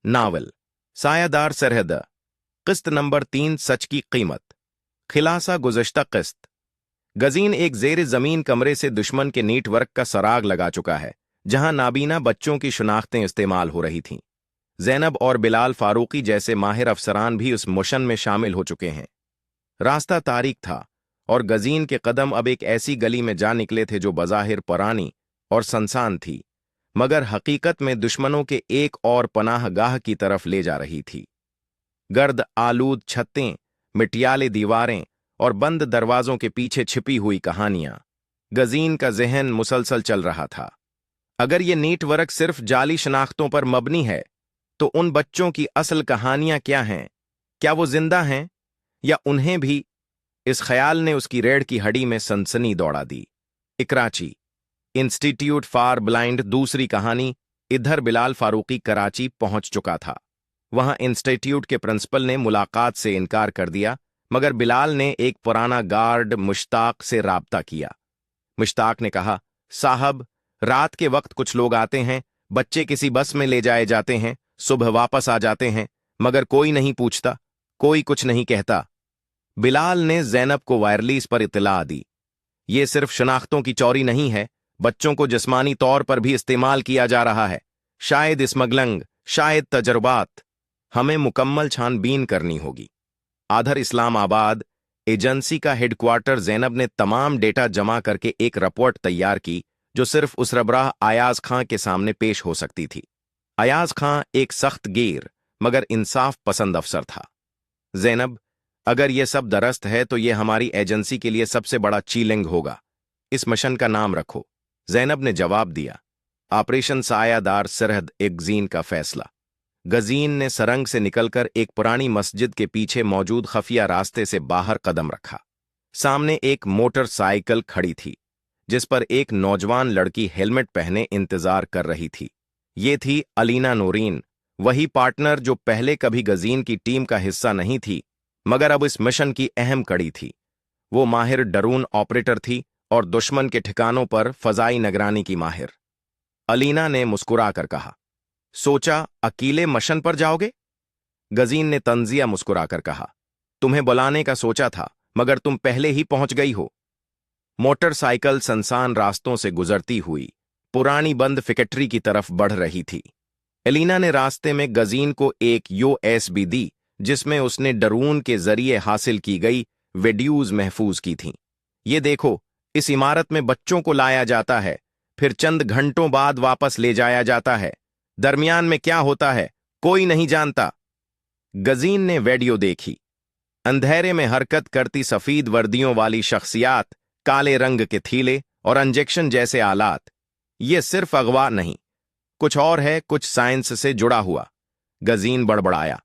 Novel सायादार सरहद, किस्त number 3, सच की कीमत। खिलासा गुज़श्ता किस्त। गजीन एक ज़ेर ज़मीन कमरे से दुश्मन के नेटवर्क का सराग लगा चुका है, जहां नाबीना बच्चों की शिनाख्तें इस्तेमाल हो रही थीं। जैनब और बिलाल फारूकी जैसे माहिर अफसरान भी उस मिशन में शामिल हो चुके हैं। रास्ता तारीक था और गजीन के कदम अब एक ऐसी गली में जा निकले थे जो बज़ाहिर पुरानी और सनसान थी, मगर हकीकत में दुश्मनों के एक और पनाहगाह की तरफ ले जा रही थी। गर्द आलूद छतें, मिटियाले दीवारें और बंद दरवाजों के पीछे छिपी हुई कहानियां। गजीन का जहन मुसलसल चल रहा था। अगर ये नेटवर्क सिर्फ जाली शनाख्तों पर मबनी है, तो उन बच्चों की असल कहानियां क्या हैं? क्या वो जिंदा हैं या उन्हें भी? इस ख्याल ने उसकी रीढ़ की हड्डी में सनसनी दौड़ा दी। कराची इंस्टीट्यूट फॉर ब्लाइंड दूसरी कहानी। इधर बिलाल फारूकी कराची पहुंच चुका था। वहां इंस्टीट्यूट के प्रिंसिपल ने मुलाकात से इनकार कर दिया, मगर बिलाल ने एक पुराना गार्ड मुश्ताक से राब्ता किया। मुश्ताक ने कहा, साहब, रात के वक्त कुछ लोग आते हैं, बच्चे किसी बस में ले जाए जाते हैं, सुबह वापस आ जाते हैं, मगर कोई नहीं पूछता, कोई कुछ नहीं कहता। बिलाल ने जैनब को वायरलेस पर इत्तला दी। ये सिर्फ शनाख्तों की चोरी नहीं है, बच्चों को जिस्मानी तौर पर भी इस्तेमाल किया जा रहा है। शायद स्मगलिंग, शायद तजर्बात। हमें मुकम्मल छानबीन करनी होगी। आधर इस्लामाबाद एजेंसी का हेडक्वार्टर जैनब ने तमाम डेटा जमा करके एक रिपोर्ट तैयार की, जो सिर्फ उस रबराह अयाज खां के सामने पेश हो सकती थी। अयाज खां एक सख्त गिर मगर इंसाफ पसंद अफसर था। जैनब, अगर यह सब दरस्त है तो यह हमारी एजेंसी के लिए सबसे बड़ा चीलेंज होगा। इस मिशन का नाम रखो। जैनब ने जवाब दिया, ऑपरेशन सायादार सरहद गजीन का फैसला। गजीन ने सरंग से निकलकर एक पुरानी मस्जिद के पीछे मौजूद खफिया रास्ते से बाहर कदम रखा। सामने एक मोटरसाइकिल खड़ी थी, जिस पर एक नौजवान लड़की हेलमेट पहने इंतजार कर रही थी। ये थी अलीना नूरीन, वही पार्टनर जो पहले कभी गजीन की टीम का हिस्सा नहीं थी, मगर अब इस मिशन की अहम कड़ी थी। वो माहिर ड्रोन ऑपरेटर थी और दुश्मन के ठिकानों पर फजाई निगरानी की माहिर। अलीना ने मुस्कुराकर कहा, सोचा अकेले मिशन पर जाओगे? गजीन ने तंजिया मुस्कुराकर कहा, तुम्हें बुलाने का सोचा था, मगर तुम पहले ही पहुंच गई हो। मोटरसाइकिल सनसान रास्तों से गुजरती हुई पुरानी बंद फैक्ट्री की तरफ बढ़ रही थी। अलीना ने रास्ते में गजीन को एक यूएसबी दी, जिसमें उसने ड्रोन के जरिए हासिल की गई वीडियोज महफूज की थीं। ये देखो, इस इमारत में बच्चों को लाया जाता है, फिर चंद घंटों बाद वापस ले जाया जाता है। दरमियान में क्या होता है, कोई नहीं जानता। गजीन ने वीडियो देखी। अंधेरे में हरकत करती सफेद वर्दियों वाली शख्सियात, काले रंग के थीले और इंजेक्शन जैसे आलात। यह सिर्फ अगवा नहीं, कुछ और है, कुछ साइंस से जुड़ा हुआ। गजीन बड़बड़ाया।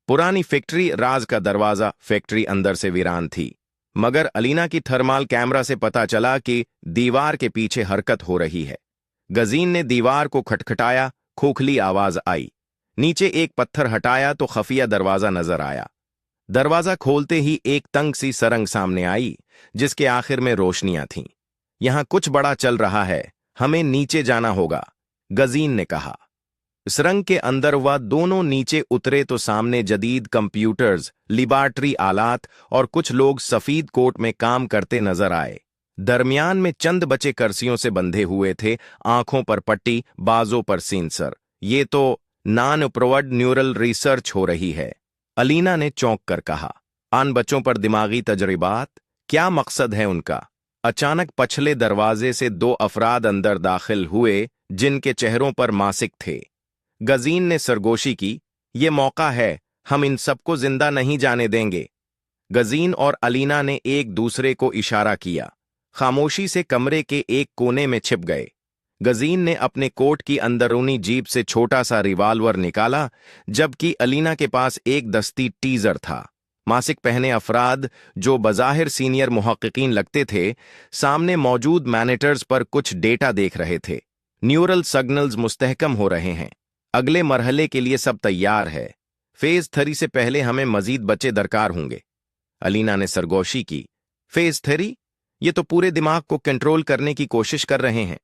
पुरानी फैक्ट्री राज का दरवाजा। फैक्ट्री अंदर से वीरान थी, मगर अलीना की थर्मल कैमरा से पता चला कि दीवार के पीछे हरकत हो रही है। गजीन ने दीवार को खटखटाया, खोखली आवाज आई। नीचे एक पत्थर हटाया तो खफिया दरवाजा नजर आया। दरवाजा खोलते ही एक तंग सी सरंग सामने आई, जिसके आखिर में रोशनियां थीं। यहां कुछ बड़ा चल रहा है, हमें नीचे जाना होगा, गजीन ने कहा। सुरंग के अंदर वह दोनों नीचे उतरे तो सामने जदीद कंप्यूटर्स, लिबार्टरी आलात और कुछ लोग सफेद कोट में काम करते नजर आए। दरमियान में चंद बच्चे कुर्सियों से बंधे हुए थे, आंखों पर पट्टी, बाजों पर सेंसर। ये तो नॉन अप्रूव्ड न्यूरल रिसर्च हो रही है, अलीना ने चौंक कर कहा। आन बच्चों पर दिमागी तजर्बात? क्या मकसद है उनका? अचानक पछले दरवाजे से दो अफराद अंदर दाखिल हुए, जिनके चेहरों पर मासिक थे। गजीन ने सरगोशी की, ये मौका है, हम इन सबको जिंदा नहीं जाने देंगे। गजीन और अलीना ने एक दूसरे को इशारा किया, खामोशी से कमरे के एक कोने में छिप गए। गजीन ने अपने कोट की अंदरूनी जेब से छोटा सा रिवाल्वर निकाला, जबकि अलीना के पास एक दस्ती टीजर था। मासिक पहने अफराद, जो बज़ाहिर सीनियर मुहक्किकीन लगते थे, सामने मौजूद मॉनिटर्स पर कुछ डेटा देख रहे थे। न्यूरल सिग्नल्स मुस्तहकम हो रहे हैं, अगले मरहले के लिए सब तैयार है। फेज 3 से पहले हमें मजीद बच्चे दरकार होंगे। अलीना ने सरगोशी की, फेज 3? ये तो पूरे दिमाग को कंट्रोल करने की कोशिश कर रहे हैं।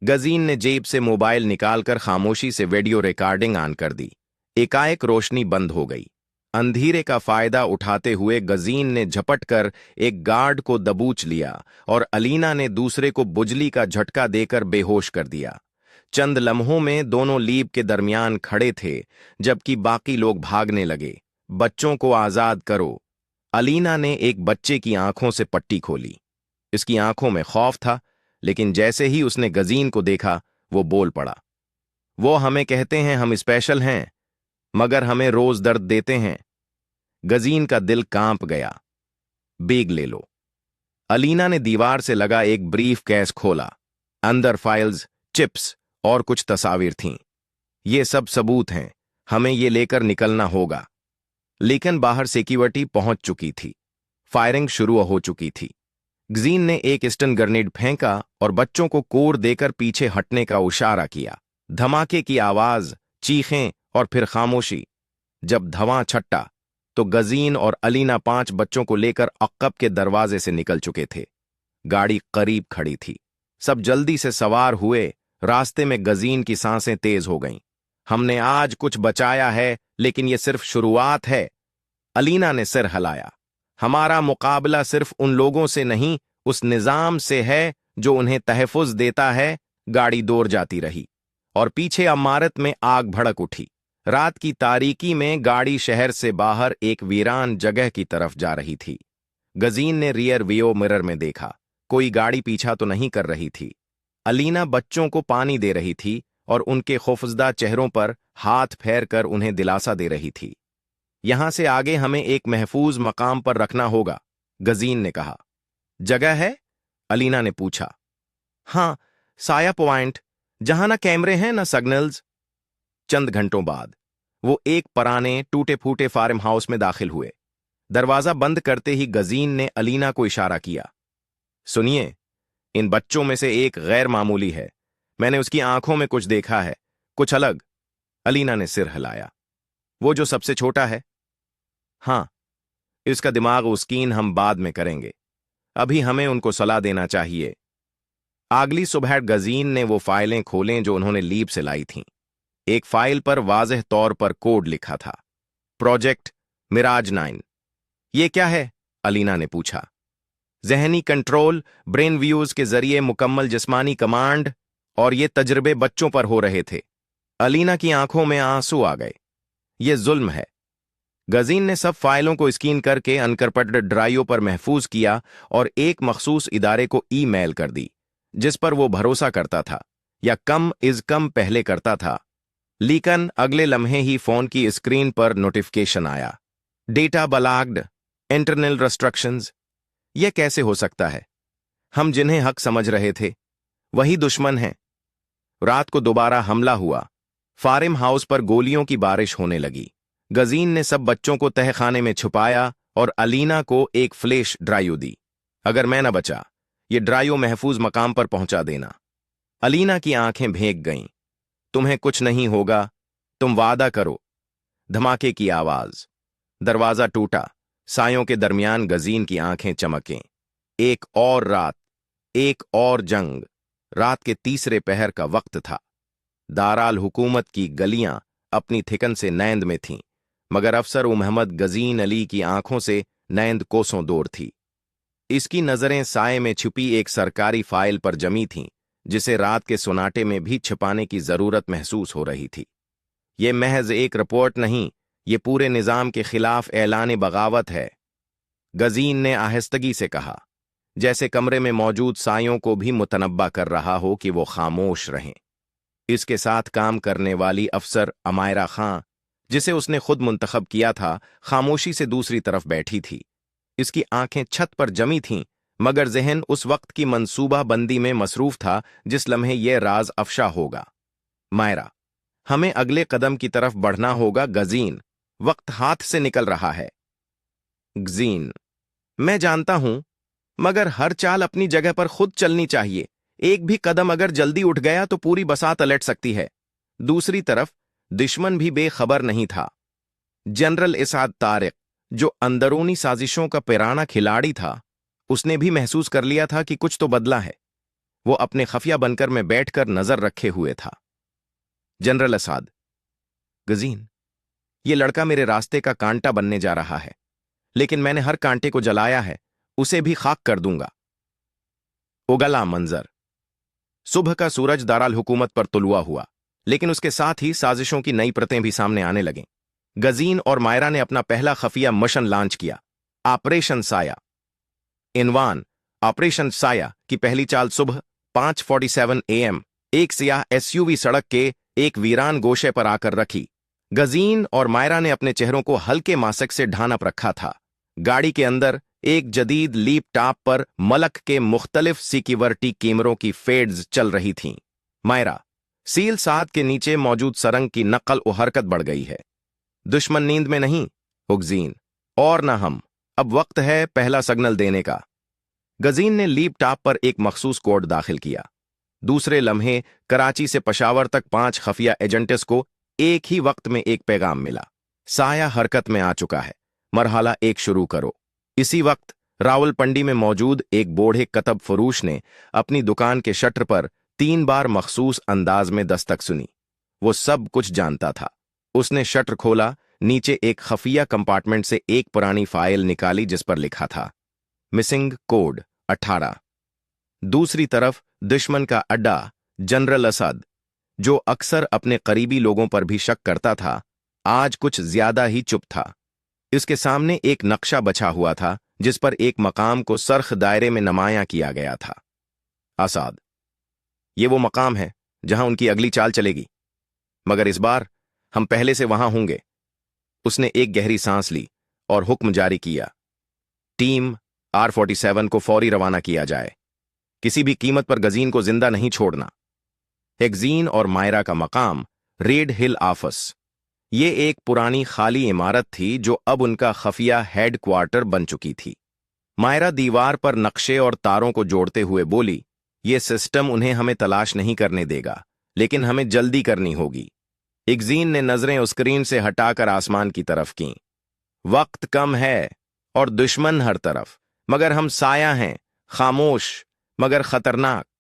गजीन ने जेब से मोबाइल निकालकर खामोशी से वीडियो रिकॉर्डिंग ऑन कर दी। एकाएक रोशनी बंद हो गई। अंधेरे का फायदा उठाते हुए गजीन ने झपटकर एक गार्ड को दबोच लिया और अलीना ने दूसरे को बुजली का झटका देकर बेहोश कर दिया। चंद लम्हों में दोनों लीब के दरमियान खड़े थे, जबकि बाकी लोग भागने लगे। बच्चों को आजाद करो। अलीना ने एक बच्चे की आंखों से पट्टी खोली। इसकी आंखों में खौफ था, लेकिन जैसे ही उसने गजीन को देखा, वो बोल पड़ा। वो हमें कहते हैं हम स्पेशल हैं, मगर हमें रोज दर्द देते हैं। गजीन का दिल कांप गया। बैग ले लो। अलीना ने दीवार से लगा एक ब्रीफ केस खोला। अंदर फाइल्स, चिप्स और कुछ तस्वीर थीं। ये सब सबूत हैं, हमें ये लेकर निकलना होगा। लेकिन बाहर सिक्योरिटी पहुंच चुकी थी। फायरिंग शुरू हो चुकी थी। गजीन ने एक स्टन ग्रेनेड फेंका और बच्चों को कोर देकर पीछे हटने का इशारा किया। धमाके की आवाज, चीखें और फिर खामोशी। जब धुआं छट्टा तो गजीन और अलीना 5 बच्चों को लेकर अक्कब के दरवाजे से निकल चुके थे। गाड़ी करीब खड़ी थी। सब जल्दी से सवार हुए। रास्ते में गजीन की सांसें तेज हो गईं। हमने आज कुछ बचाया है, लेकिन यह सिर्फ शुरुआत है। अलीना ने सिर हिलाया। हमारा मुकाबला सिर्फ उन लोगों से नहीं, उस निजाम से है जो उन्हें तहफ़्फ़ुज़ देता है। गाड़ी दूर जाती रही और पीछे इमारत में आग भड़क उठी। रात की तारीकी में गाड़ी शहर से बाहर एक वीरान जगह की तरफ जा रही थी। गजीन ने रियर व्यू मिरर में देखा। कोई गाड़ी पीछा तो नहीं कर रही थी। अलीना बच्चों को पानी दे रही थी और उनके खौफजदा चेहरों पर हाथ फेर कर उन्हें दिलासा दे रही थी। यहां से आगे हमें एक महफूज मकाम पर रखना होगा, गजीन ने कहा। जगह है? अलीना ने पूछा। हां, साया पॉइंट, जहां ना कैमरे हैं ना सिग्नल्स। चंद घंटों बाद वो एक पुराने टूटे फूटे फार्म हाउस में दाखिल हुए। दरवाजा बंद करते ही गजीन ने अलीना को इशारा किया। सुनिए, इन बच्चों में से एक गैर मामूली है। मैंने उसकी आंखों में कुछ देखा है, कुछ अलग। अलीना ने सिर हिलाया। वो जो सबसे छोटा है? हां, इसका दिमाग उस्कीन हम बाद में करेंगे। अभी हमें उनको सलाह देना चाहिए। अगली सुबह गजीन ने वो फाइलें खोलें जो उन्होंने लीब से लाई थीं। एक फाइल पर वाज़ेह तौर पर कोड लिखा था, प्रोजेक्ट मिराज 9। ये क्या है? अलीना ने पूछा। जहनी कंट्रोल, ब्रेन व्यूज के जरिए मुकम्मल जिस्मानी कमांड, और ये तजर्बे बच्चों पर हो रहे थे। अलीना की आंखों में आंसू आ गए। ये जुल्म है। गजीन ने सब फाइलों को स्कैन करके अनकरप्टेड ड्राइव पर महफूज किया और एक मखसूस इदारे को ईमेल कर दी, जिस पर वो भरोसा करता था, या कम इज कम पहले करता था। लेकिन अगले लम्हे ही फोन की स्क्रीन पर नोटिफिकेशन आया। Data blocked, internal restrictions. यह कैसे हो सकता है? हम जिन्हें हक समझ रहे थे, वही दुश्मन हैं। रात को दोबारा हमला हुआ। फार्म हाउस पर गोलियों की बारिश होने लगी। गजीन ने सब बच्चों को तहखाने में छुपाया और अलीना को एक फ्लैश ड्राइव दी। अगर मैं न बचा, ये ड्राइव महफूज मकाम पर पहुंचा देना। अलीना की आंखें भीग गईं। तुम्हें कुछ नहीं होगा, तुम वादा करो। धमाके की आवाज। दरवाजा टूटा। सायों के दरमियान गजीन की आंखें चमकें। एक और रात, एक और जंग। रात के तीसरे पहर का वक्त था। दाराल हुकूमत की गलियां अपनी थिकन से नैंद में थीं, मगर अफसर मोहम्मद गजीन अली की आंखों से नैंद कोसों दूर थी। इसकी नजरें साए में छुपी एक सरकारी फाइल पर जमी थीं, जिसे रात के सुनाटे में भी छिपाने की जरूरत महसूस हो रही थी। यह महज एक रिपोर्ट नहीं, ये पूरे निजाम के खिलाफ ऐलान बगावत है, गजीन ने आहिस्तगी से कहा, जैसे कमरे में मौजूद सायों को भी मुतनब्बा कर रहा हो कि वो खामोश रहें। इसके साथ काम करने वाली अफसर अमायरा खां, जिसे उसने खुद मुंतखब किया था, खामोशी से दूसरी तरफ बैठी थी। इसकी आंखें छत पर जमी थीं, मगर जहन उस वक्त की मंसूबा बंदी में मसरूफ था जिस लम्हे यह राज अफशा होगा। मायरा, हमें अगले कदम की तरफ बढ़ना होगा। गजीन, वक्त हाथ से निकल रहा है। गजीन, मैं जानता हूं, मगर हर चाल अपनी जगह पर खुद चलनी चाहिए। एक भी कदम अगर जल्दी उठ गया तो पूरी बसात अलट सकती है। दूसरी तरफ दुश्मन भी बेखबर नहीं था। जनरल इसाद तारिक, जो अंदरूनी साजिशों का पिराना खिलाड़ी था, उसने भी महसूस कर लिया था कि कुछ तो बदला है। वो अपने खफिया बनकर में बैठकर नजर रखे हुए था। जनरल इसाद, गजीन, ये लड़का मेरे रास्ते का कांटा बनने जा रहा है, लेकिन मैंने हर कांटे को जलाया है, उसे भी खाक कर दूंगा। उगला मंजर। सुबह का सूरज दाराल हुकूमत पर तुलुआ हुआ, लेकिन उसके साथ ही साजिशों की नई परतें भी सामने आने लगीं। गजीन और मायरा ने अपना पहला खफिया मिशन लॉन्च किया, ऑपरेशन साया। इनवान ऑपरेशन साया की पहली चाल सुबह 5:47 AM एक सियाह SUV सड़क के एक वीरान गोशे पर आकर रखी। गजीन और मायरा ने अपने चेहरों को हल्के मास्क से ढांप रखा था। गाड़ी के अंदर एक जदीद लीप टॉप पर मलक के मुख्तलिफ सिक्योरिटी कैमरों की फेड्स चल रही थीं। मायरा, सील 7 के नीचे मौजूद सरंग की नकल व हरकत बढ़ गई है। दुश्मन नींद में नहीं, उगजीन, और न हम। अब वक्त है पहला सिग्नल देने का। गजीन ने लीप टॉप पर एक मखसूस कोड दाखिल किया। दूसरे लम्हे कराची से पेशावर तक 5 खफिया एजेंट्स को एक ही वक्त में एक पैगाम मिला। साया हरकत में आ चुका है, मरहला 1 शुरू करो। इसी वक्त रावलपिंडी में मौजूद एक बूढ़े कतब फरोश ने अपनी दुकान के शटर पर 3 बार मखसूस अंदाज में दस्तक सुनी। वो सब कुछ जानता था। उसने शटर खोला, नीचे एक खफिया कंपार्टमेंट से एक पुरानी फाइल निकाली जिस पर लिखा था मिसिंग कोड 18। दूसरी तरफ दुश्मन का अड्डा जनरल असद, जो अक्सर अपने करीबी लोगों पर भी शक करता था, आज कुछ ज्यादा ही चुप था। इसके सामने एक नक्शा बचा हुआ था जिस पर एक मकाम को सरख दायरे में नुमायां किया गया था। आसाद, ये वो मकाम है जहां उनकी अगली चाल चलेगी, मगर इस बार हम पहले से वहां होंगे। उसने एक गहरी सांस ली और हुक्म जारी किया, टीम R47 को फौरी रवाना किया जाए। किसी भी कीमत पर गजीन को जिंदा नहीं छोड़ना। गजीन और मायरा का मकाम रेड हिल ऑफिस। ये एक पुरानी खाली इमारत थी जो अब उनका खफिया हेडक्वार्टर बन चुकी थी। मायरा दीवार पर नक्शे और तारों को जोड़ते हुए बोली, ये सिस्टम उन्हें हमें तलाश नहीं करने देगा, लेकिन हमें जल्दी करनी होगी। इगजीन ने नजरें उस स्क्रीन से हटाकर आसमान की तरफ कीं। वक्त कम है और दुश्मन हर तरफ, मगर हम साया हैं, खामोश मगर खतरनाक।